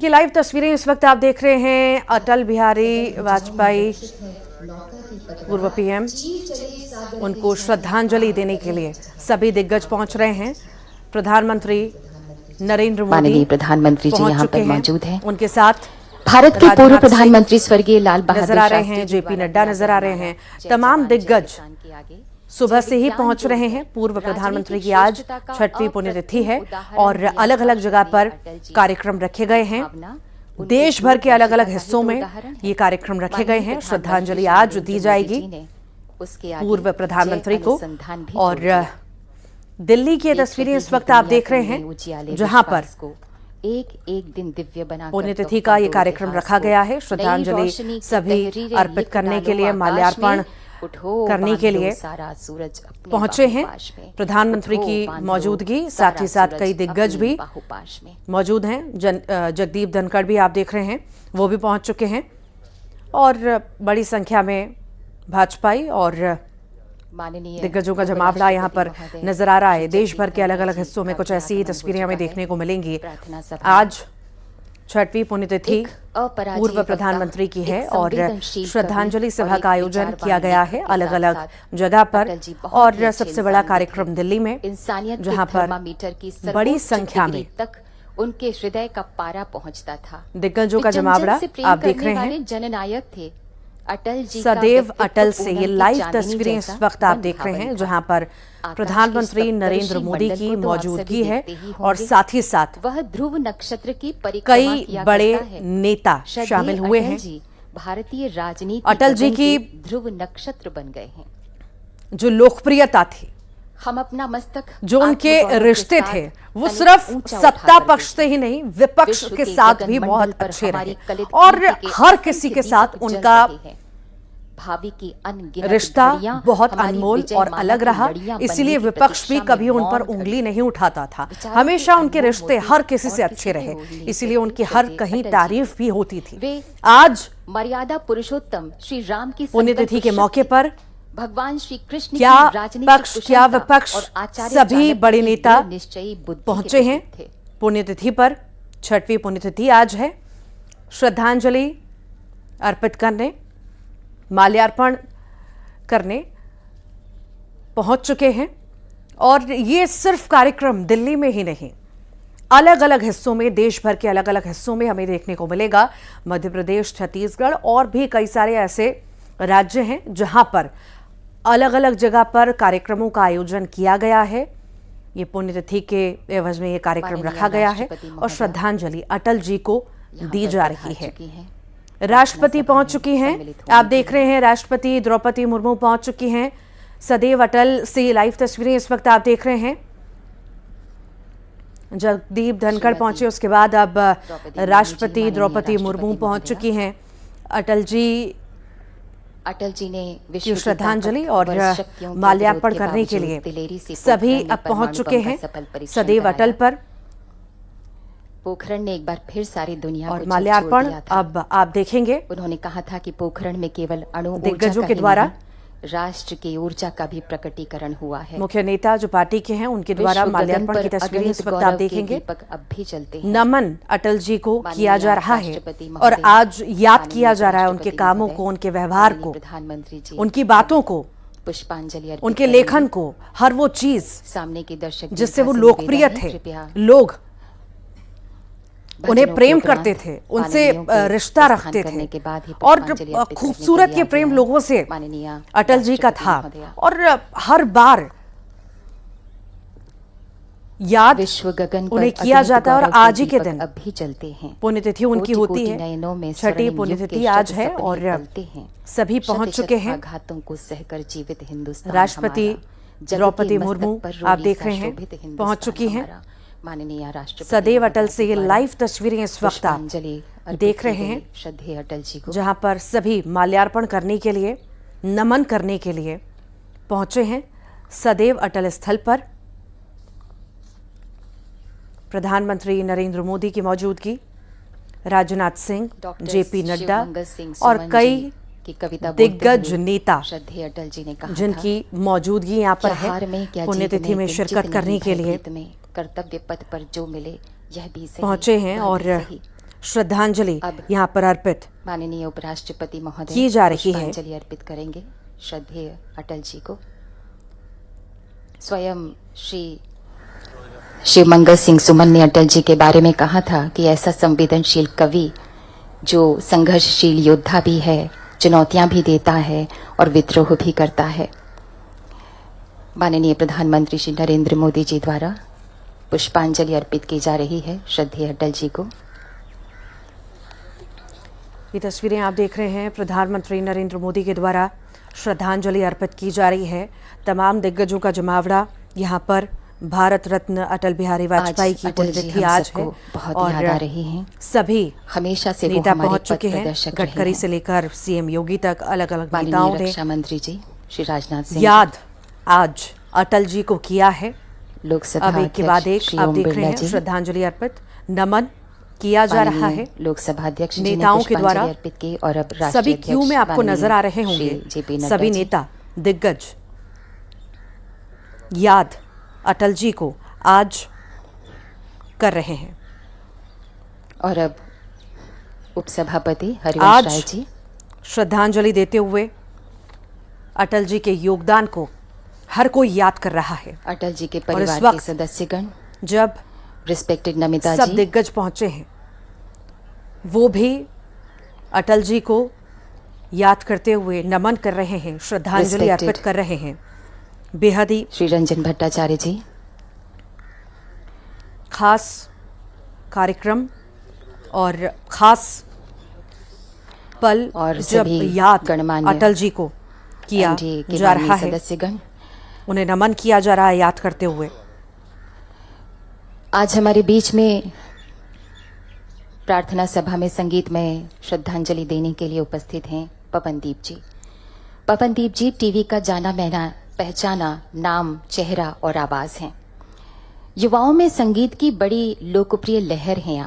ये लाइव तस्वीरें इस वक्त आप देख रहे हैं। अटल बिहारी वाजपेयी पूर्व पीएम, उनको श्रद्धांजलि देने के लिए सभी दिग्गज पहुंच रहे हैं। प्रधानमंत्री नरेंद्र मोदी, माननीय प्रधानमंत्री जी यहाँ पर मौजूद हैं। उनके साथ भारत के पूर्व प्रधानमंत्री स्वर्गीय लाल बहादुर नजर आ रहे हैं, जेपी नड्डा नजर आ रहे हैं। तमाम दिग्गज सुबह से ही पहुंच रहे हैं। पूर्व प्रधानमंत्री की आज 6वीं पुण्यतिथि है और अलग अलग जगह पर कार्यक्रम रखे गए हैं। देश भर के अलग अलग हिस्सों में ये कार्यक्रम रखे गए हैं। श्रद्धांजलि आज दी जाएगी पूर्व प्रधानमंत्री को। और दिल्ली की तस्वीरें इस वक्त आप देख रहे हैं, जहां पर एक दिन दिव्य बना पुण्यतिथि का ये कार्यक्रम रखा गया है। श्रद्धांजलि सभी अर्पित करने के लिए, माल्यार्पण करने के लिए पहुंचे हैं। प्रधानमंत्री की मौजूदगी, साथ ही साथ कई दिग्गज भी मौजूद हैं। जगदीप धनखड़ भी आप देख रहे हैं, वो भी पहुंच चुके हैं और बड़ी संख्या में भाजपाई और दिग्गजों का जमावड़ा यहाँ पर नजर आ रहा है। देश भर के अलग अलग हिस्सों में कुछ ऐसी ही तस्वीरें हमें देखने को मिलेंगी। आज 6वीं पुण्यतिथि पूर्व प्रधानमंत्री की है और श्रद्धांजलि सभा का आयोजन किया गया है अलग अलग जगह पर। और सबसे बड़ा कार्यक्रम दिल्ली में, जहां पर बड़ी संख्या में उनके हृदय का पारा पहुंचता था। दिग्गजों का जमावड़ा आप देख रहे हैं। जननायक थे अटल जी, सदैव अटल से ये लाइव तस्वीरें इस वक्त आप देख रहे हैं, जहां पर प्रधानमंत्री नरेंद्र मोदी की मौजूदगी है और साथ ही साथ वह ध्रुव नक्षत्र की कई बड़े नेता शामिल हुए हैं। भारतीय राजनीति अटल जी की ध्रुव नक्षत्र बन गए हैं। जो लोकप्रियता थी, हम अपना मस्तक, जो उनके रिश्ते थे, वो सिर्फ सत्ता पक्ष से ही नहीं, विपक्ष के साथ भी बहुत अच्छे रहे और हर किसी के साथ उनका भावी की रिश्ता बहुत अनमोल और अलग रहा। इसीलिए विपक्ष भी कभी उन पर उंगली नहीं उठाता था। हमेशा उनके रिश्ते हर किसी से अच्छे रहे, इसीलिए उनकी हर कहीं तारीफ भी होती थी। आज मर्यादा पुरुषोत्तम श्री राम की पुण्यतिथि के मौके पर भगवान श्री कृष्ण क्या पक्ष क्या विपक्ष, सभी बड़े नेता पहुंचे हैं पुण्यतिथि पर। 6वीं पुण्यतिथि आज है। श्रद्धांजलि अर्पित करने, माल्यार्पण करने पहुंच चुके हैं। और ये सिर्फ कार्यक्रम दिल्ली में ही नहीं, अलग अलग हिस्सों में, देश भर के अलग अलग हिस्सों में हमें देखने को मिलेगा। मध्य प्रदेश, छत्तीसगढ़ और भी कई सारे ऐसे राज्य हैं जहां पर अलग अलग जगह पर कार्यक्रमों का आयोजन किया गया है। ये पुण्यतिथि के एवज में ये कार्यक्रम रखा गया है और श्रद्धांजलि अटल जी को दी जा रही है। राष्ट्रपति पहुंच चुकी हैं, आप देख रहे हैं। राष्ट्रपति द्रौपदी मुर्मू पहुंच चुकी हैं। सदैव अटल से लाइव तस्वीरें इस वक्त आप देख रहे हैं। जगदीप धनखड़ पहुंचे, उसके बाद अब राष्ट्रपति द्रौपदी मुर्मू पहुंच चुकी हैं। अटल जी ने विश्व श्रद्धांजलि और माल्यार्पण करने के लिए सभी अब पहुंच चुके हैं सदैव अटल पर। पोखरण ने एक बार फिर सारी दुनिया और माल्यार्पण अब आप देखेंगे। उन्होंने कहा था कि पोखरण में केवल अणु दिग्गजों के द्वारा राष्ट्र की ऊर्जा का भी प्रकटीकरण हुआ है। मुख्य नेता जो पार्टी के हैं, उनके द्वारा माल्यार्पण की तस्वीरें इस वक्त आप देखेंगे। अब भी चलते हैं। नमन अटल जी को किया जा रहा है और आज याद किया जा रहा है उनके कामों को, उनके व्यवहार को, प्रधानमंत्री जी, उनकी बातों को, पुष्पांजलि, उनके लेखन को, हर वो चीज सामने के दर्शक जिससे वो लोकप्रिय थे। लोग उन्हें प्रेम करते थे, उनसे रिश्ता रखते थे और खूबसूरत ये प्रेम लोगों से अटल जी का था। और हर बार याद विश्व गगन उन्हें किया जाता है और आज ही के दिन अब भी चलते हैं। पुण्यतिथि उनकी होती है। 6वीं पुण्यतिथि आज है और सभी पहुंच चुके हैं। घातों को सहकर जीवित हिंदुस्तान। राष्ट्रपति द्रौपदी मुर्मू आप देख रहे हैं, पहुंच चुकी हैं। माननीय राष्ट्रपति सदैव अटल से ये लाइव तस्वीरें इस वक्त आप देख रहे हैं, श्रद्धेय अटल जी को, जहां पर सभी माल्यार्पण करने के लिए, नमन करने के लिए पहुंचे हैं सदैव अटल स्थल पर। प्रधानमंत्री नरेंद्र मोदी की मौजूदगी, राजनाथ सिंह, जेपी नड्डा और कई दिग्गज नेता श्रद्धेय अटल जी ने कहा जिनकी मौजूदगी यहाँ पर है पुण्यतिथि में शिरकत करने के लिए कर्तव्य पथ पर जो मिले यह भी पहुंचे हैं। और श्रद्धांजलि यहाँ पर अर्पित माननीय उपराष्ट्रपति महोदय की जा रही है। पुष्पांजलि अर्पित करेंगे श्रद्धेय अटल जी को। स्वयं श्री शिवमंगल सिंह सुमन ने अटल जी के बारे में कहा था कि ऐसा संवेदनशील कवि जो संघर्षशील योद्धा भी है, चुनौतियां भी देता है और विद्रोह भी करता है। माननीय प्रधानमंत्री श्री नरेंद्र मोदी जी द्वारा पुष्पांजलि अर्पित की जा रही है श्रद्धेय अटल जी को। ये तस्वीरें आप देख रहे हैं, प्रधानमंत्री नरेंद्र मोदी के द्वारा श्रद्धांजलि अर्पित की जा रही है। तमाम दिग्गजों का जमावड़ा यहाँ पर भारत रत्न अटल बिहारी वाजपेयी की पुण्यतिथि आज है और याद आ रही हैं। सभी हमेशा से नेता पहुंच चुके हैं, गडकरी से लेकर सीएम योगी तक अलग अलग नेताओं ने रक्षा मंत्री जी श्री राजनाथ सिंह याद आज अटल जी को किया है। लोकसभा अब एक के बाद एक आप देख रहे हैं श्रद्धांजलि अर्पित, नमन किया जा रहा है लोकसभा अध्यक्ष नेताओं के द्वारा। अर्पित की और अब सभी क्यू में आपको नजर आ रहे होंगे, सभी नेता दिग्गज याद अटल जी को आज कर रहे हैं। और अब उपसभापति हरिवंश राय जी श्रद्धांजलि देते हुए अटल जी के योगदान को हर कोई याद कर रहा है। अटल जी के परिवार के सदस्यगण जब रिस्पेक्टेड नमिता सब जी दिग्गज पहुंचे हैं, वो भी अटल जी को याद करते हुए नमन कर रहे हैं, श्रद्धांजलि अर्पित कर रहे हैं। बेहद ही श्री रंजन भट्टाचार्य जी खास कार्यक्रम और खास पल और जब याद गणमान्य अटल जी को किया जा रहा है, सदस्यगण उन्हें नमन किया जा रहा है याद करते हुए। आज हमारे बीच में प्रार्थना सभा में संगीत में श्रद्धांजलि देने के लिए उपस्थित हैं पवनदीप जी। पवनदीप जी टीवी का जाना माना पहचाना नाम, चेहरा और आवाज हैं। युवाओं में संगीत की बड़ी लोकप्रिय लहर हैं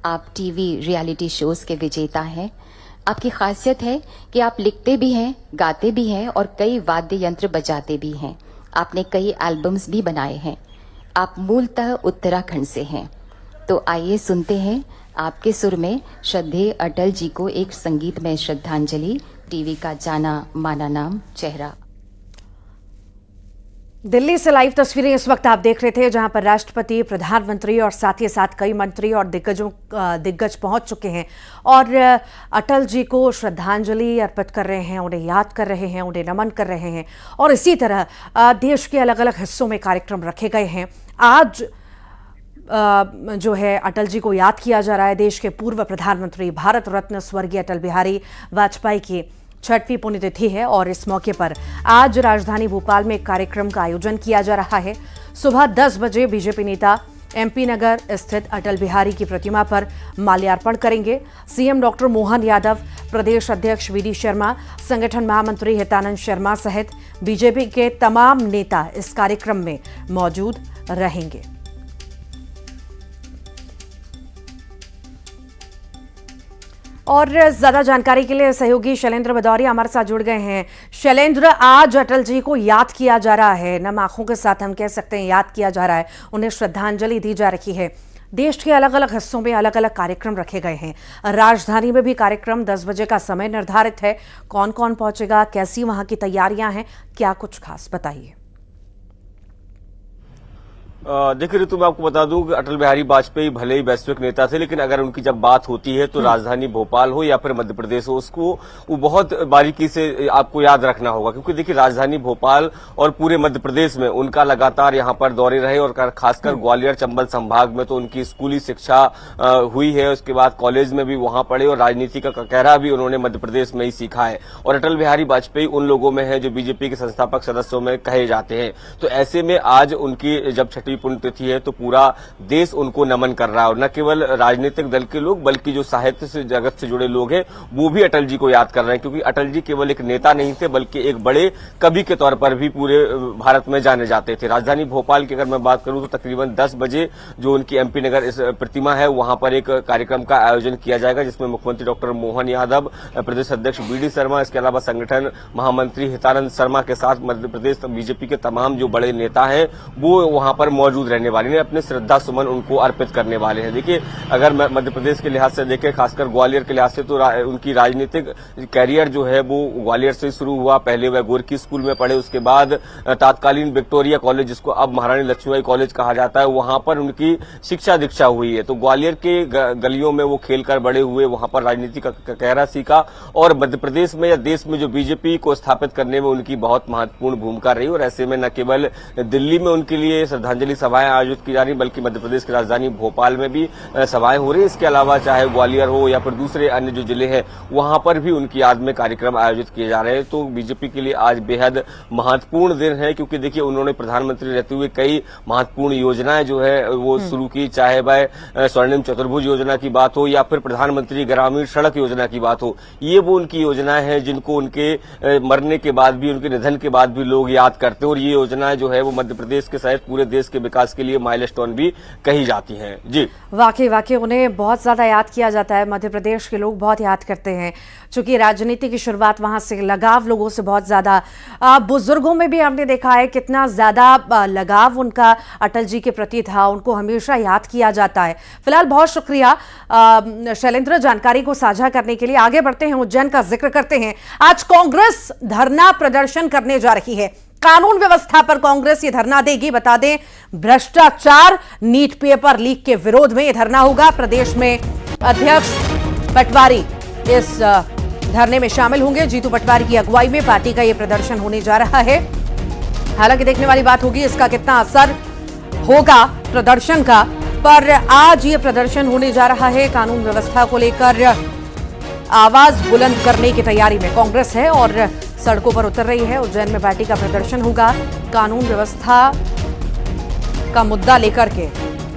आप टीवी रियलिटी शोज के विजेता हैं। आपकी खासियत है कि आप लिखते भी हैं, गाते भी हैं और कई वाद्य यंत्र बजाते भी हैं। आपने कई एल्बम्स भी बनाए हैं। आप मूलतः उत्तराखंड से हैं। तो आइए सुनते हैं आपके सुर में श्रद्धेय अटल जी को एक संगीतमय श्रद्धांजलि। टीवी का जाना माना नाम, चेहरा। दिल्ली से लाइव तस्वीरें इस वक्त आप देख रहे थे, जहां पर राष्ट्रपति, प्रधानमंत्री और साथ ही साथ कई मंत्री और दिग्गज पहुंच चुके हैं और अटल जी को श्रद्धांजलि अर्पित कर रहे हैं, उन्हें याद कर रहे हैं, उन्हें नमन कर रहे हैं। और इसी तरह देश के अलग अलग हिस्सों में कार्यक्रम रखे गए हैं। आज जो है अटल जी को याद किया जा रहा है। देश के पूर्व प्रधानमंत्री, भारत रत्न स्वर्गीय अटल बिहारी वाजपेयी की 6वीं पुण्यतिथि है और इस मौके पर आज राजधानी भोपाल में एक कार्यक्रम का आयोजन किया जा रहा है। सुबह 10 बजे बीजेपी नेता एमपी नगर स्थित अटल बिहारी की प्रतिमा पर माल्यार्पण करेंगे। सीएम डॉक्टर मोहन यादव, प्रदेश अध्यक्ष वीडी शर्मा, संगठन महामंत्री हितानंद शर्मा सहित बीजेपी के तमाम नेता इस कार्यक्रम में मौजूद रहेंगे। और ज्यादा जानकारी के लिए सहयोगी शैलेंद्र भदौरिया हमारे साथ जुड़ गए हैं। शैलेंद्र, आज अटल जी को याद किया जा रहा है, नम आंखों के साथ हम कह सकते हैं याद किया जा रहा है, उन्हें श्रद्धांजलि दी जा रही है। देश के अलग अलग हिस्सों में अलग अलग कार्यक्रम रखे गए हैं। राजधानी में भी कार्यक्रम 10 बजे का समय निर्धारित है। कौन कौन पहुंचेगा, कैसी वहां की तैयारियां हैं, क्या कुछ खास बताइए। देखिए ऋतु, मैं आपको बता दूं कि अटल बिहारी वाजपेयी भले ही वैश्विक नेता थे, लेकिन अगर उनकी जब बात होती है तो राजधानी भोपाल हो या फिर मध्य प्रदेश हो, उसको वो बहुत बारीकी से आपको याद रखना होगा। क्योंकि देखिए राजधानी भोपाल और पूरे मध्य प्रदेश में उनका लगातार यहाँ पर दौरे रहे और खासकर ग्वालियर चंबल संभाग में तो उनकी स्कूली शिक्षा हुई है। उसके बाद कॉलेज में भी वहां पढ़े और राजनीति का ककहरा भी उन्होंने मध्य प्रदेश में ही सीखा है। और अटल बिहारी वाजपेयी उन लोगों में है जो बीजेपी के संस्थापक सदस्यों में कहे जाते हैं। तो ऐसे में आज उनकी जब 6वीं पुण्यतिथि है तो पूरा देश उनको नमन कर रहा है। और न केवल राजनीतिक दल के लोग बल्कि जो साहित्य से जगत से जुड़े लोग हैं वो भी अटल जी को याद कर रहे हैं। क्योंकि अटल जी केवल एक नेता नहीं थे बल्कि एक बड़े कवि के तौर पर भी पूरे भारत में जाने जाते थे। राजधानी भोपाल की अगर मैं बात करूं तो तकरीबन 10 बजे जो उनकी एमपी नगर इस प्रतिमा है वहां पर एक कार्यक्रम का आयोजन किया जाएगा, जिसमें मुख्यमंत्री डॉक्टर मोहन यादव, प्रदेश अध्यक्ष वीडी शर्मा, इसके अलावा संगठन महामंत्री हितानंद शर्मा के साथ मध्य प्रदेश बीजेपी के तमाम जो बड़े नेता हैं वो वहां पर मौजूद रहने वाले हैं, अपने श्रद्धा सुमन उनको अर्पित करने वाले हैं। देखिए, अगर मध्य प्रदेश के लिहाज से देखें, खासकर ग्वालियर के लिहाज से, तो उनकी राजनीतिक कैरियर जो है वो ग्वालियर से शुरू हुआ। पहले वह गोरखी स्कूल में पढ़े, उसके बाद तत्कालीन विक्टोरिया कॉलेज, जिसको अब महारानी लक्ष्मीबाई कॉलेज कहा जाता है, वहां पर उनकी शिक्षा दीक्षा हुई है। तो ग्वालियर के गलियों में वो खेलकर बड़े हुए, वहां पर राजनीति का कहरा सीखा और मध्य प्रदेश में या देश में जो बीजेपी को स्थापित करने में उनकी बहुत महत्वपूर्ण भूमिका रही। और ऐसे में न केवल दिल्ली में उनके लिए श्रद्धांजलि सभाएं आयोजित की जा रही, बल्कि मध्य प्रदेश की राजधानी भोपाल में भी सभाएं हो रही। इसके अलावा चाहे ग्वालियर हो या फिर दूसरे अन्य जो जिले हैं, वहां पर भी उनकी याद में कार्यक्रम आयोजित किए जा रहे हैं। तो बीजेपी के लिए आज बेहद महत्वपूर्ण दिन है, क्योंकि देखिए, उन्होंने प्रधानमंत्री रहते हुए कई महत्वपूर्ण योजनाएं जो है वो शुरू की, चाहे वह स्वर्णिम चतुर्भुज योजना की बात हो या फिर प्रधानमंत्री ग्रामीण सड़क योजना की बात हो। ये वो उनकी योजनाएं हैं जिनको उनके मरने के बाद भी, उनके निधन के बाद भी लोग याद करते हैं। और ये योजनाएं जो है वो मध्य प्रदेश के सहित पूरे देश के विकास के लिए माइलस्टोन भी कही जाती हैं। जी, वाकई उन्हें बहुत ज्यादा याद किया जाता है। मध्य प्रदेश के लोग बहुत याद करते हैं, चूंकि राजनीति की शुरुआत वहां से, लगाव लोगों से बहुत ज्यादा। बुजुर्गों में भी हमने देखा है कितना ज्यादा लगाव उनका अटल जी के प्रति था, उनको हमेशा याद किया जाता है। फिलहाल बहुत शुक्रिया शैलेंद्र, जानकारी को साझा करने के लिए। आगे बढ़ते हैं, उज्जैन का जिक्र करते हैं। आज कांग्रेस धरना प्रदर्शन करने जा रही है। कानून व्यवस्था पर कांग्रेस ये धरना देगी। बता दें, भ्रष्टाचार, नीट पेपर लीक के विरोध में यह धरना होगा। प्रदेश में अध्यक्ष पटवारी इस धरने में शामिल होंगे। जीतू पटवारी की अगुवाई में पार्टी का यह प्रदर्शन होने जा रहा है। हालांकि देखने वाली बात होगी इसका कितना असर होगा प्रदर्शन का, पर आज ये प्रदर्शन होने जा रहा है। कानून व्यवस्था को लेकर आवाज बुलंद करने की तैयारी में कांग्रेस है और सड़कों पर उतर रही है। उज्जैन में पार्टी का प्रदर्शन होगा। कानून व्यवस्था का मुद्दा लेकर के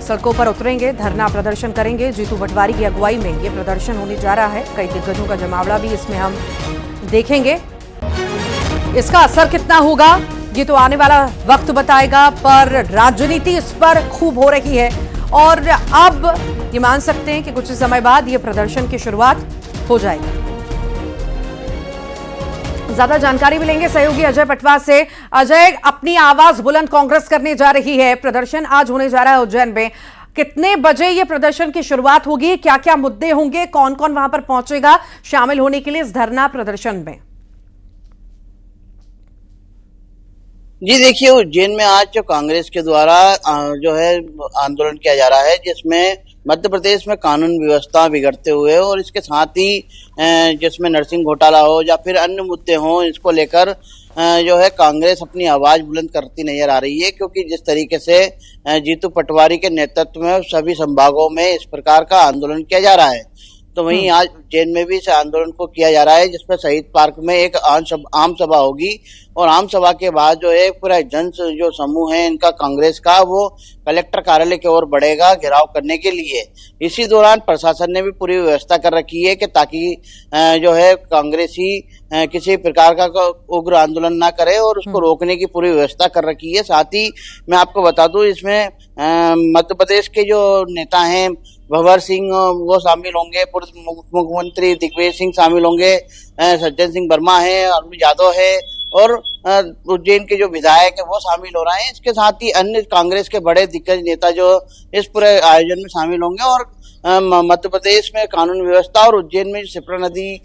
सड़कों पर उतरेंगे, धरना प्रदर्शन करेंगे। जीतू पटवारी की अगुवाई में यह प्रदर्शन होने जा रहा है। कई दिग्गजों का जमावड़ा भी इसमें हम देखेंगे। इसका असर कितना होगा ये तो आने वाला वक्त बताएगा, पर राजनीति इस पर खूब हो रही है और अब ये मान सकते हैं कि कुछ समय बाद ये प्रदर्शन की शुरुआत हो जाएगी। ज्यादा जानकारी भी लेंगे सहयोगी अजय पटवा से। अजय, अपनी आवाज बुलंद कांग्रेस करने जा रही है, प्रदर्शन आज होने जा रहा है उज्जैन में। कितने बजे ये प्रदर्शन की शुरुआत होगी, क्या क्या मुद्दे होंगे, कौन कौन वहां पर पहुंचेगा शामिल होने के लिए इस धरना प्रदर्शन में? जी देखिए, उज्जैन में आज जो कांग्रेस के द्वारा जो है आंदोलन किया जा रहा है, जिसमें मध्य प्रदेश में कानून व्यवस्था बिगड़ते हुए और इसके साथ ही जिसमें नर्सिंग घोटाला हो या फिर अन्य मुद्दे हों, इसको लेकर जो है कांग्रेस अपनी आवाज बुलंद करती नजर आ रही है। क्योंकि जिस तरीके से जीतू पटवारी के नेतृत्व में सभी संभागों में इस प्रकार का आंदोलन किया जा रहा है, तो वहीं आज उज्जैन में भी इस आंदोलन को किया जा रहा है, जिसमें शहीद पार्क में एक आम सभा होगी और आम सभा के बाद जो है पूरा जन जो समूह है इनका कांग्रेस का, वो कलेक्टर कार्यालय की ओर बढ़ेगा घेराव करने के लिए। इसी दौरान प्रशासन ने भी पूरी व्यवस्था कर रखी है कि ताकि जो है कांग्रेसी किसी प्रकार का उग्र आंदोलन ना करे और उसको रोकने की पूरी व्यवस्था कर रखी है। साथ ही मैं आपको बता दूं, इसमें मध्य प्रदेश के जो नेता हैं भंवर सिंह वो शामिल होंगे, पूर्व मुख्यमंत्री दिग्विजय सिंह शामिल होंगे, सज्जन सिंह वर्मा है, अरुण यादव है और उज्जैन के जो विधायक है वो शामिल हो रहे हैं। इसके साथ ही अन्य कांग्रेस के बड़े दिग्गज नेता जो इस पूरे आयोजन में शामिल होंगे और मध्य प्रदेश में कानून व्यवस्था और उज्जैन में शिप्रा नदी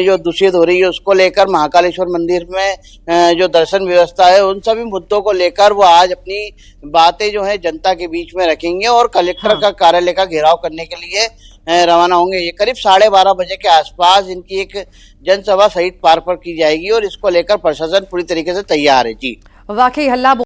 जो दूषित हो रही है उसको लेकर, महाकालेश्वर मंदिर में जो दर्शन व्यवस्था है, उन सभी मुद्दों को लेकर वो आज अपनी बातें जो है जनता के बीच में रखेंगे और कलेक्टर का कार्यालय का घेराव करने के लिए रवाना होंगे। ये करीब 12:30 बजे के आसपास इनकी एक जनसभा शहीद पार्क पर की जाएगी और इसको लेकर प्रशासन पूरी तरीके से तैयार है। जी, वाकई हल्ला